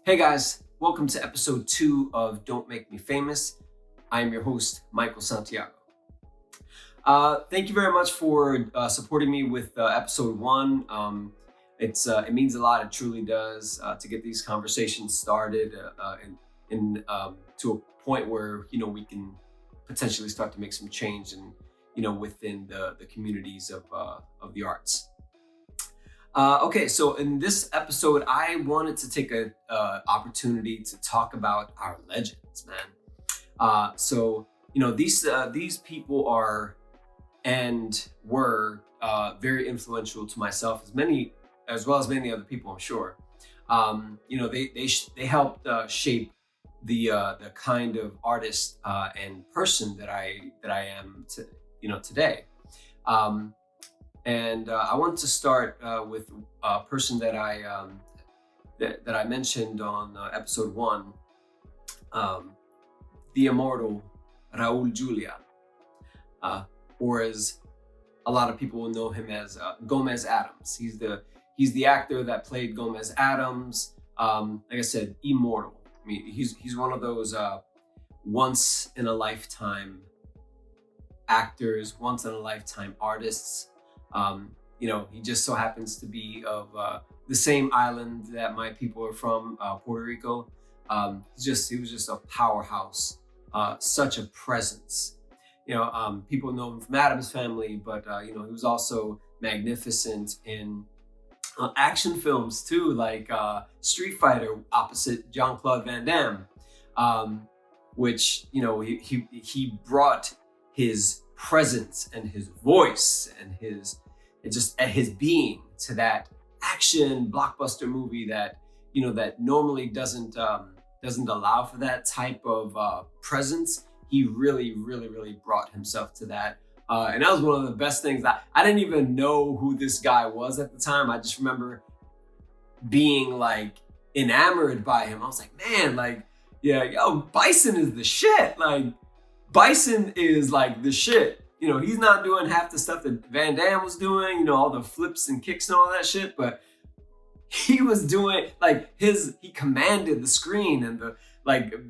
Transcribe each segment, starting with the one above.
Hey guys, welcome to episode 2 of Don't Make Me Famous. I am your host, Michael Santiago. Thank you very much for supporting me with episode 1. It means a lot. It truly does to get these conversations started to a point where we can potentially start to make some change and within the communities of the arts. Okay, so in this episode, I wanted to take a opportunity to talk about our legends, man. These people are and were very influential to myself, as well as many other people, I'm sure. They helped shape the kind of artist and person that I am today. And I want to start with a person that I mentioned on episode 1, the immortal Raul Julia, or as a lot of people will know him as Gomez Addams. He's the actor that played Gomez Addams. Like I said, immortal. I mean, he's one of those once in a lifetime actors, once in a lifetime artists. He just so happens to be of the same island that my people are from, Puerto Rico. He was just a powerhouse, such a presence. People know him from Addams Family, but he was also magnificent in action films too, like Street Fighter opposite Jean-Claude Van Damme, which he brought his presence and his voice and his being to that action blockbuster movie that that normally doesn't allow for that type of presence. He really brought himself to that, and that was one of the best things. I didn't even know who this guy was at the time. I just remember being like enamored by him. I was like, man, like, yeah, yo, Bison is the shit. Like, Bison is like the shit. He's not doing half the stuff that Van Damme was doing, all the flips and kicks and all that shit, but he was doing he commanded the screen, and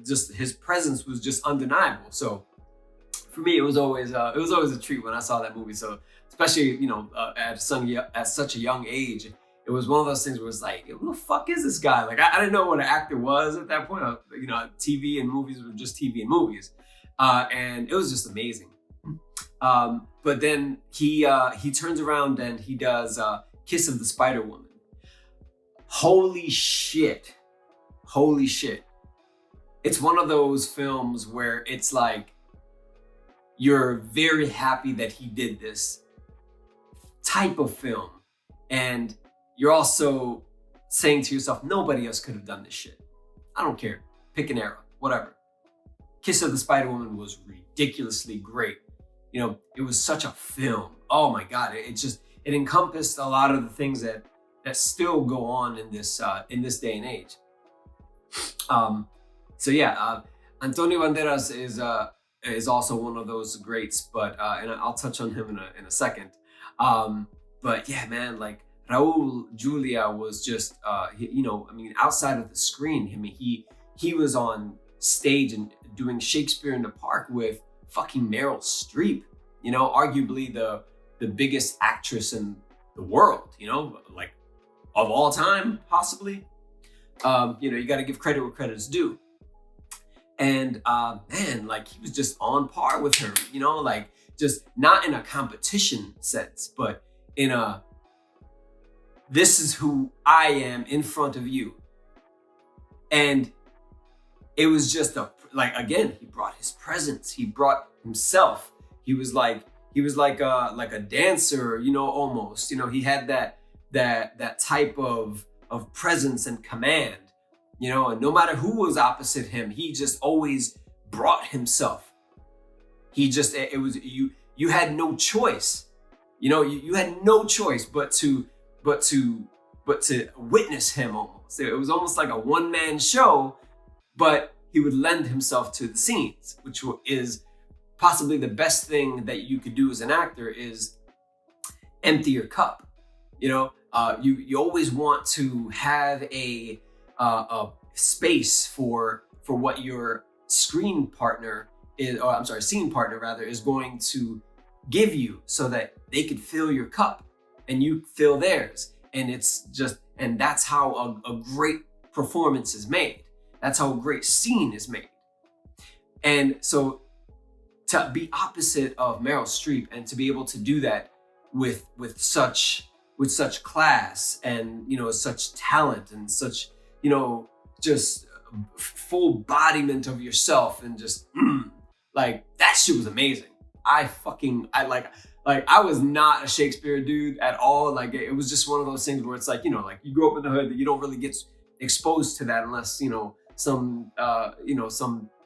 just his presence was just undeniable. So for me, it was always a treat when I saw that movie. So especially, at such a young age, it was one of those things where it's like, who the fuck is this guy? Like, I didn't know what an actor was at that point. TV and movies were just TV and movies. And it was just amazing. But then he turns around and he does Kiss of the Spider Woman. Holy shit. It's one of those films where it's like, you're very happy that he did this type of film. And you're also saying to yourself, nobody else could have done this shit. I don't care. Pick an era, whatever. Kiss of the Spider Woman was ridiculously great. It was such a film. Oh my God. It encompassed a lot of the things that still go on in this day and age. Antonio Banderas is also one of those greats, but and I'll touch on him in a second. But yeah, man, like Raul Julia was just outside of the screen, he was on stage and doing Shakespeare in the Park with fucking Meryl Streep, arguably the biggest actress in the world, like of all time, possibly. You got to give credit where credit is due. And man, like, he was just on par with her, like, just not in a competition sense, but in a, this is who I am in front of you. And it was just again, he brought his presence. He brought himself. He was like a dancer, almost. He had that type of presence and command, and no matter who was opposite him, he just always brought himself. You had no choice. You had no choice but to witness him almost. It was almost like a one-man show, but he would lend himself to the scenes, which is possibly the best thing that you could do as an actor, is empty your cup. You always want to have a space for what your scene partner rather is going to give you, so that they could fill your cup and you fill theirs. And and that's how a great performance is made. That's how a great scene is made. And so to be opposite of Meryl Streep and to be able to do that with such class and, such talent and such, just full embodiment of yourself, and just like that shit was amazing. I was not a Shakespeare dude at all. Like, it was just one of those things where it's like, like you grow up in the hood, that you don't really get exposed to that unless, some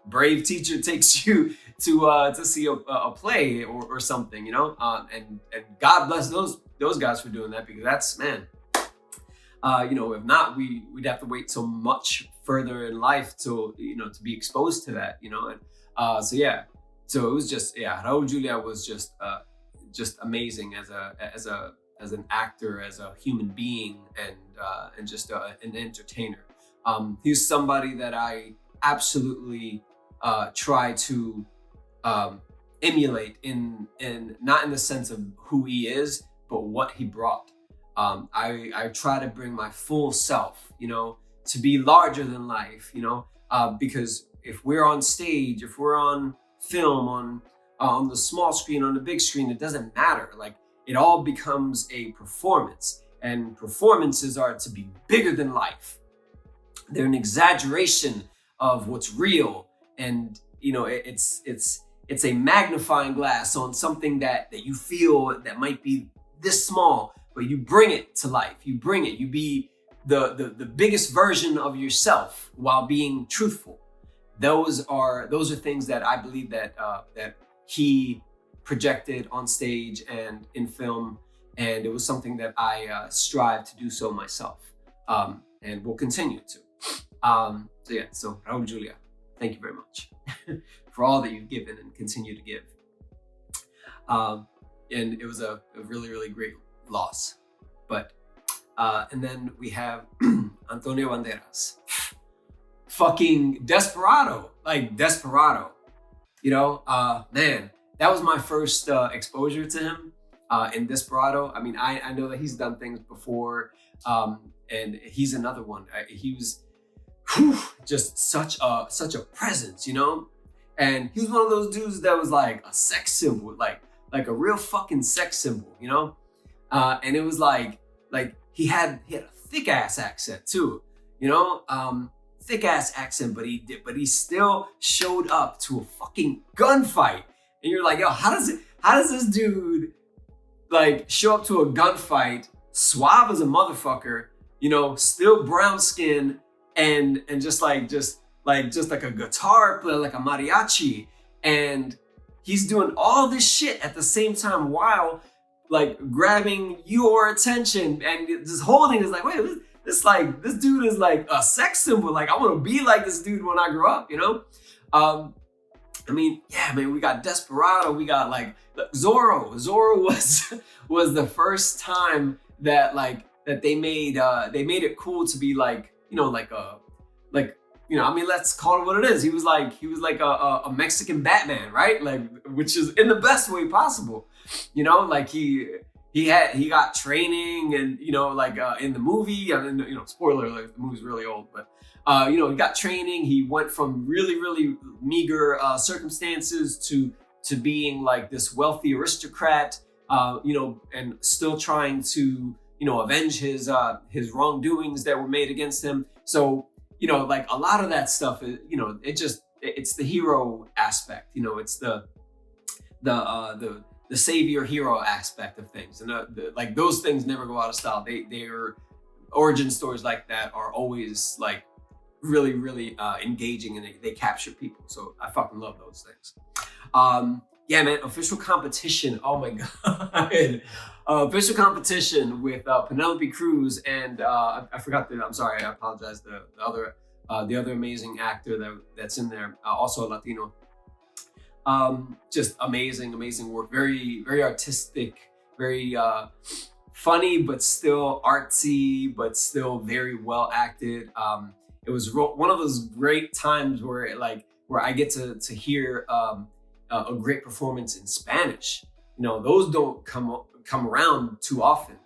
brave teacher takes you to see a play or something, and God bless those guys for doing that, because that's, man, if not, we'd have to wait so much further in life to be exposed to that, and so it was just, Raul Julia was just amazing as an actor, as a human being, and just an entertainer. He's somebody that I absolutely try to emulate in not in the sense of who he is, but what he brought. I try to bring my full self, to be larger than life, because if we're on stage, if we're on film, on the small screen, on the big screen, it doesn't matter. Like, it all becomes a performance, and performances are to be bigger than life. They're an exaggeration of what's real, and it's a magnifying glass on something that you feel that might be this small, but you bring it to life. You be the biggest version of yourself while being truthful. Those are things that I believe that he projected on stage and in film, and it was something that I strive to do so myself, and will continue to. So Raul Julia, thank you very much for all that you've given and continue to give. And it was a really, really great loss. But and then we have Antonio Banderas, fucking Desperado, man, that was my first exposure to him in Desperado. I mean, I know that he's done things before, and he's another one. He was just such a presence, and he was one of those dudes that was like a sex symbol, like a real fucking sex symbol, and it was like he had a thick ass accent too, thick ass accent, but he still showed up to a fucking gunfight, and you're like, yo, how does this dude like show up to a gunfight, suave as a motherfucker, still brown skin, and just like a guitar player, like a mariachi, and he's doing all this shit at the same time while like grabbing your attention and just holding is like, wait, this dude is like a sex symbol. Like, I want to be like this dude when I grow up, I mean, we got Desperado, we got like Zorro. Zorro was the first time that they made it cool to be like, let's call it what it is. He was like a Mexican Batman, right? Like, which is in the best way possible. Like he got training, and in the movie, I mean, spoiler alert, the movie's really old, but he got training. He went from really, really meager circumstances to being like this wealthy aristocrat, and still trying to avenge his wrongdoings that were made against him. So like a lot of that stuff is, it's the hero aspect. It's the savior hero aspect of things, and like those things never go out of style. Their origin stories like that are always like really, really engaging, and they capture people. So I fucking love those things. Yeah, man, official competition. Oh my God. Official competition with Penelope Cruz and I forgot I'm sorry, I apologize. The other amazing actor that's in there, also a Latino. Just amazing work. Very, very artistic, very funny, but still artsy, but still very well acted. one of those great times where I get to hear a great performance in Spanish. Those don't come around too often.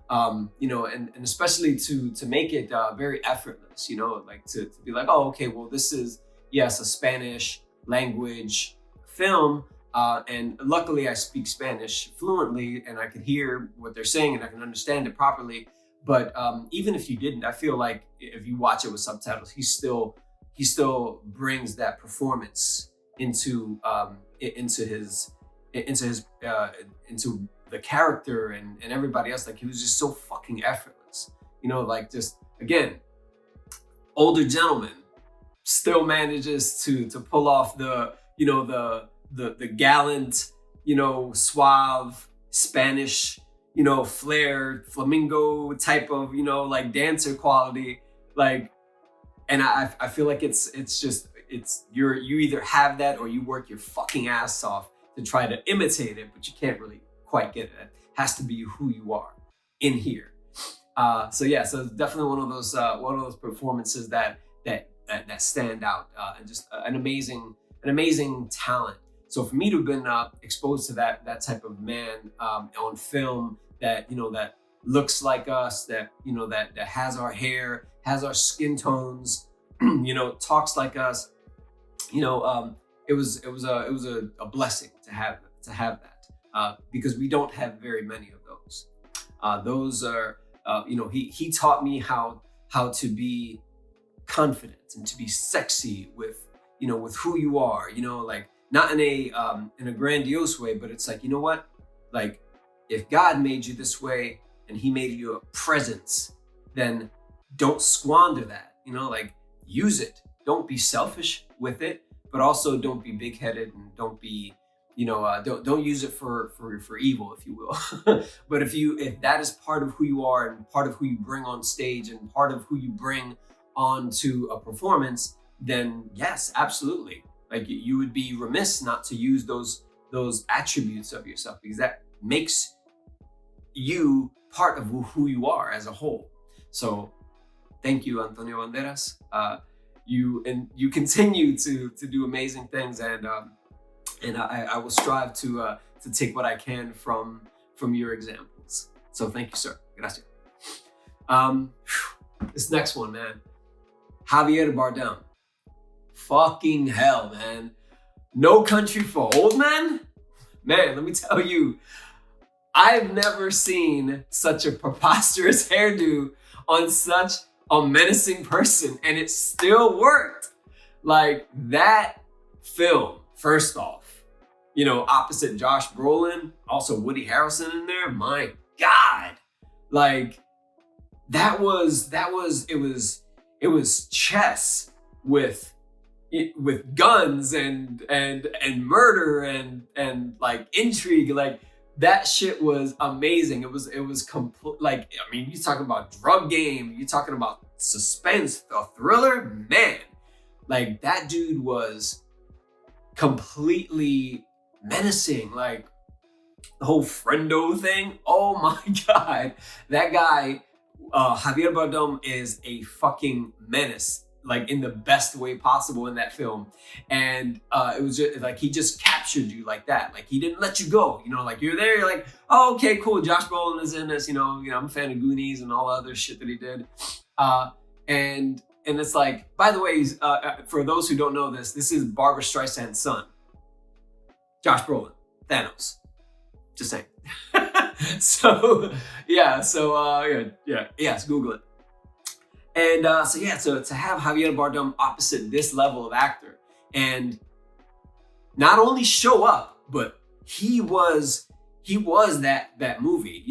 And especially to make it very effortless. Like to be like, oh, okay, well, this is, yes, a Spanish language film. And luckily I speak Spanish fluently and I can hear what they're saying and I can understand it properly. But even if you didn't, I feel like if you watch it with subtitles, he still brings that performance into the character and everybody else. Like, he was just so fucking effortless. Like, just again, older gentleman still manages to pull off the gallant, suave Spanish, flair, flamingo type of, like dancer quality. Like, and I feel like it's you either have that or you work your fucking ass off to try to imitate it, but you can't really quite get it. It has to be who you are in here. So it's definitely one of those performances that stand out, and just an amazing talent. So for me to have been exposed to that type of man on film, that that looks like us, that that has our hair, has our skin tones, talks like us, it was a blessing to have that, because we don't have very many of those. Those are he taught me how to be confident and to be sexy with who you are, like, not in a grandiose way, but it's like, what, like, if God made you this way and he made you a presence, then don't squander that, like, use it. Don't be selfish with it, but also don't be big-headed, and don't be, don't use it for evil, if you will. But if that is part of who you are and part of who you bring on stage and part of who you bring onto a performance, then yes, absolutely. Like, you would be remiss not to use those attributes of yourself, because that makes you part of who you are as a whole. So thank you, Antonio Banderas. You continue to do amazing things, and I will strive to take what I can from your examples. So thank you, sir. Gracias. This next one, man. Javier Bardem. Fucking hell, man. No Country for Old Men? Man, let me tell you, I've never seen such a preposterous hairdo on such a menacing person, and it still worked. Like, that film, first off, opposite Josh Brolin, also Woody Harrelson in there, my God. Like, it was chess with guns and murder and like intrigue. Like, that shit was amazing. It was complete. Like, I mean, you talking about drug game, you talking about suspense, a thriller, man. Like, that dude was completely menacing. Like, the whole friendo thing. Oh my God, that guy, Javier Bardem, is a fucking menace, like, in the best way possible in that film. And it was just like, he just captured you like that. Like, he didn't let you go. Like, you're there, you're like, oh, okay, cool, Josh Brolin is in this. I'm a fan of Goonies and all the other shit that he did. And it's like, by the way, for those who don't know this is Barbra Streisand's son, Josh Brolin, Thanos. Just saying. So yes, Google it. And to have Javier Bardem opposite this level of actor, and not only show up, but he was that movie,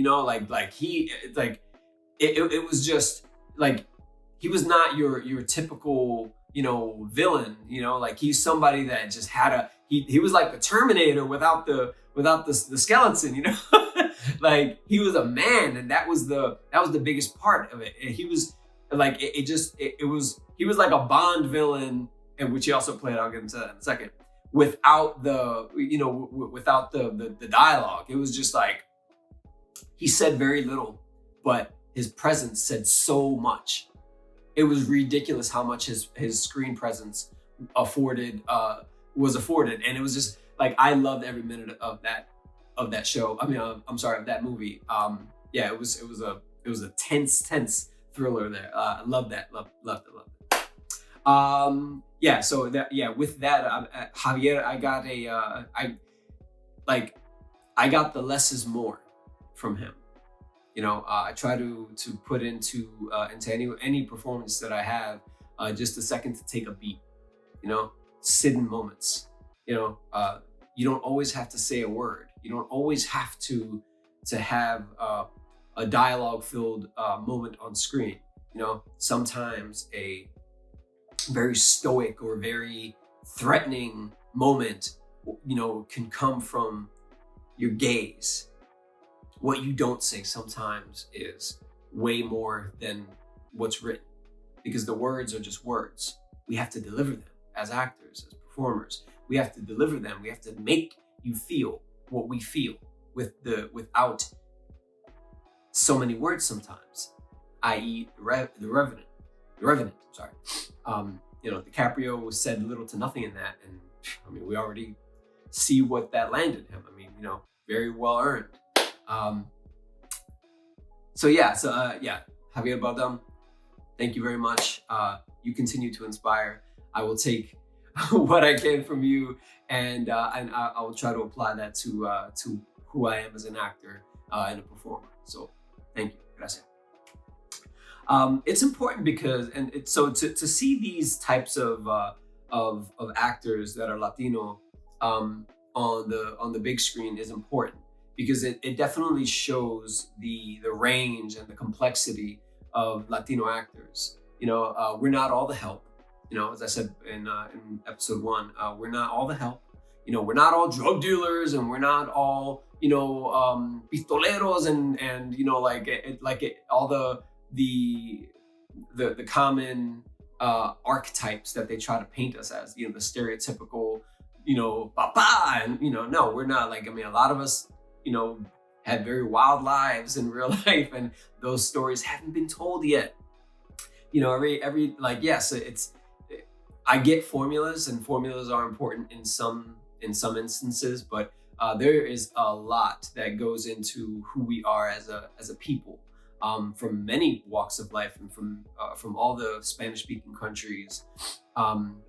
it was just like, he was not your typical, villain, like, he's somebody that just had he was like the Terminator without the skeleton, like, he was a man, and that was the biggest part of it. And he was like, he was like a Bond villain, and which he also played, I'll get into that in a second, without the dialogue. It was just like, he said very little, but his presence said so much. it was ridiculous how much his screen presence afforded was afforded, and it was just like I loved every minute of that show. I mean, I'm sorry, of that movie. Yeah, it was a tense thriller there. I love that, loved it. Yeah, so that yeah, with that, Javier, I got I got the less is more from him. You know, I try to put into any performance that I have just a second to take a beat. You know, sit in moments. You know, you don't always have to say a word. You don't always have to have a dialogue filled moment on screen. You know, sometimes a very stoic or very threatening moment, you know, can come from your gaze. What you don't say sometimes is way more than what's written, because the words are just words. We have to deliver them as actors, as performers. We have to deliver them. We have to make you feel what we feel without so many words sometimes, i.e. the Revenant. Sorry. You know, DiCaprio said little to nothing in that, and I mean, we already see what that landed him. I mean, you know, very well earned. Yeah, Javier Bardem, thank you very much. You continue to inspire. I will take what I can from you, and I will try to apply that to who I am as an actor and a performer. So, thank you. Gracias. It's important because, to see these types of actors that are Latino on the big screen is important, because it definitely shows the range and the complexity of Latino actors. You know, we're not all the help. You know, as I said in episode 1, we're not all the help. You know, we're not all drug dealers, and we're not all, you know, pistoleros and you know, all the common archetypes that they try to paint us as. You know, the stereotypical, you know, papa, and you know, no, we're not. Like, I mean, a lot of us, you know, had very wild lives in real life, and those stories haven't been told yet. You know, every like, yes, I get formulas, and formulas are important in some instances, but there is a lot that goes into who we are as a people, from many walks of life, and from all the Spanish-speaking countries,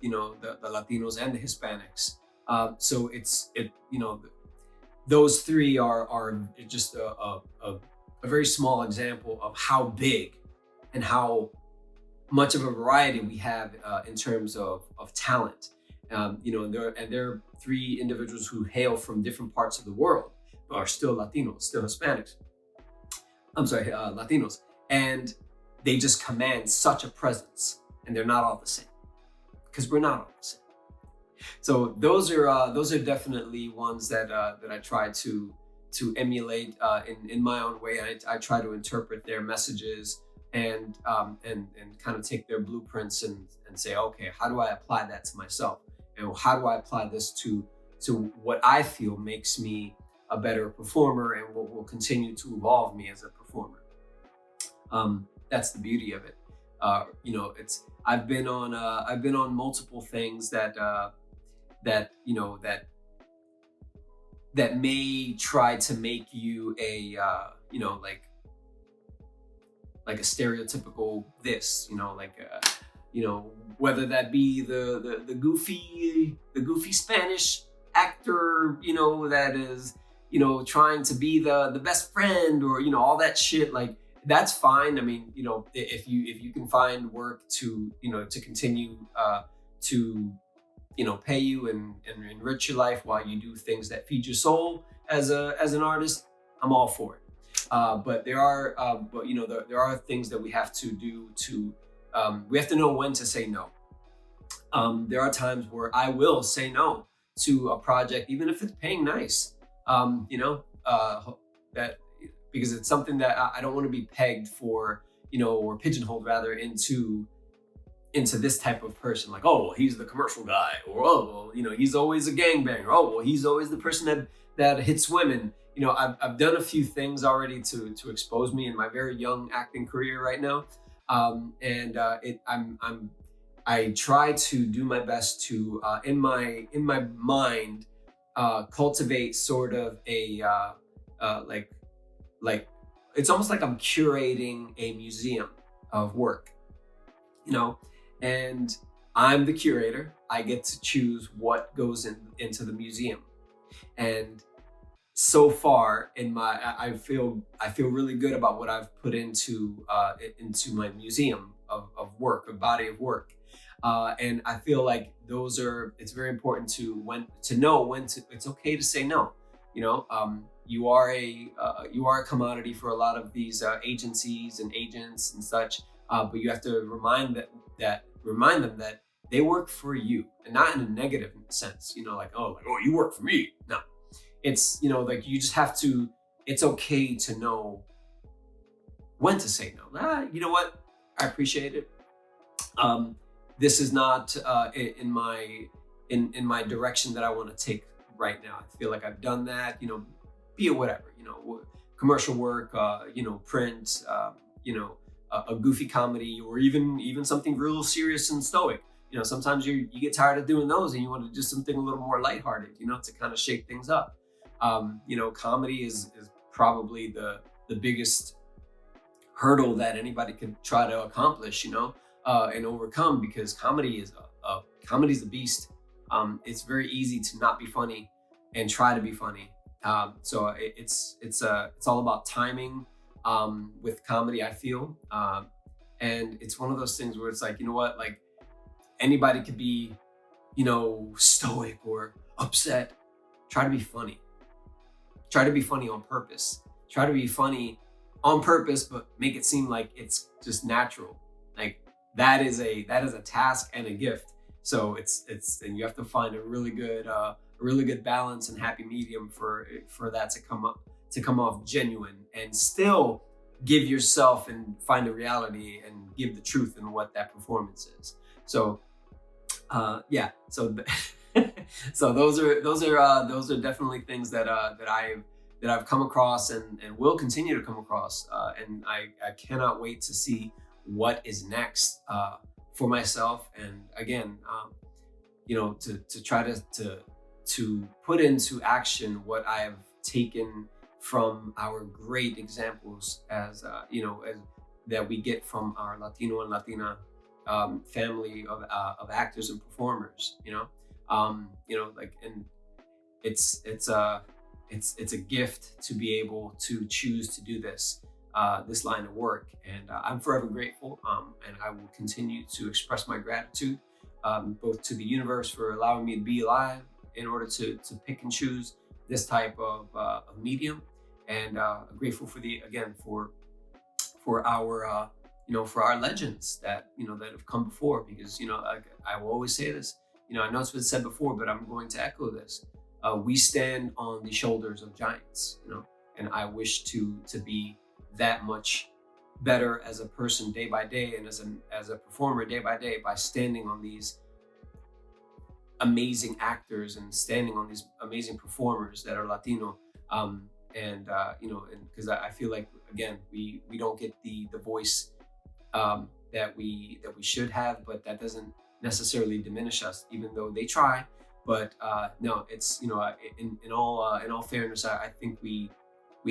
you know, the Latinos and the Hispanics. So you know, those three are just a very small example of how big and how much of a variety we have in terms of talent. You know, and there are three individuals who hail from different parts of the world, but are still Latinos, still Hispanics. I'm sorry, Latinos, and they just command such a presence, and they're not all the same, because we're not all the same. So those are definitely ones that I try to emulate in my own way. I try to interpret their messages and kind of take their blueprints and say, okay, how do I apply that to myself? And how do I apply this to what I feel makes me a better performer, and what will continue to evolve me as a performer? That's the beauty of it. You know, I've been on multiple things that you know, that may try to make you a you know, like a stereotypical this, you know, like you know, whether that be the goofy Spanish actor, you know, that is, you know, trying to be the best friend, or, you know, all that shit. Like, that's fine. I mean, you know, if you can find work to, you know, to continue to, you know, pay you and enrich your life while you do things that feed your soul as an artist, I'm all for it. But there are, you know, there are things that we have to do to, we have to know when to say no. There are times where I will say no to a project, even if it's paying nice, you know, that, because it's something that I don't want to be pegged for, you know, or pigeonholed rather into this type of person. Like, oh, well, he's the commercial guy, or, oh, well, you know, he's always a gangbanger. Oh, well, he's always the person that hits women. You know, I've done a few things already to expose me in my very young acting career right now. I try to do my best to in my mind cultivate sort of a like like it's almost like I'm curating a museum of work, you know, and I'm the curator. I get to choose what goes into the museum. And so far in my, I feel really good about what I've put into my museum of work, a body of work. And I feel like it's very important to know when it's okay to say no. You know, you are a commodity for a lot of these agencies and agents and such, but you have to remind them that they work for you, and not in a negative sense. You know, like oh, you work for me. No, it's, you know, like you just have to. It's okay to know when to say no. You know what? I appreciate it. This is not in my direction that I want to take right now. I feel like I've done that. You know, be it whatever. You know, commercial work. You know, print. You know, a goofy comedy, or even something real serious and stoic. You know, sometimes you get tired of doing those, and you want to do something a little more lighthearted. You know, to kind of shake things up. You know, comedy is probably the biggest hurdle that anybody can try to accomplish, you know, and overcome, because comedy's a beast. It's very easy to not be funny and try to be funny. So it's all about timing with comedy, I feel. And it's one of those things where it's like, you know what, like anybody could be, you know, stoic or upset. Try to be funny. Try to be funny on purpose. Try to be funny on purpose, but make it seem like it's just natural. Like that is a task and a gift. So and you have to find a really good balance and happy medium for that to come off genuine, and still give yourself and find a reality and give the truth in what that performance is. So yeah, so so those are definitely things that I've come across and will continue to come across, and I cannot wait to see what is next for myself. And again, you know, to try to put into action what I have taken from our great examples, as you know, as that we get from our Latino and Latina family of actors and performers. You know, like, and it's a gift to be able to choose to do this line of work, and I'm forever grateful. And I will continue to express my gratitude both to the universe for allowing me to be alive in order to pick and choose this type of medium, and grateful for our you know, for our legends that, you know, that have come before, because, you know, I will always say this, you know, I know it's been said before, but I'm going to echo this. We stand on the shoulders of giants, you know, and I wish to be that much better as a person day by day, and as a performer day by day, by standing on these amazing actors and standing on these amazing performers that are Latino. You know, and because I feel like, again, we don't get the voice that we should have, but that doesn't necessarily diminish us, even though they try. But no, it's, you know, in all fairness, I think we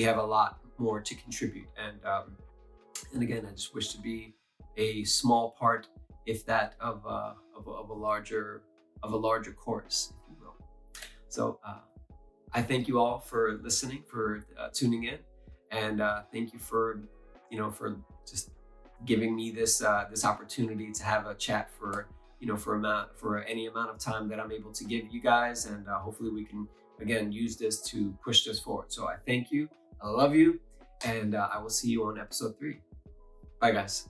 have a lot more to contribute, and again, I just wish to be a small part, if that, of a larger chorus, if you will. So I thank you all for listening, for tuning in, and thank you for, you know, for just giving me this opportunity to have a chat for, you know, for any amount of time that I'm able to give you guys, and hopefully we can again use this to push this forward. So I thank you, I love you, and I will see you on episode 3. Bye, guys.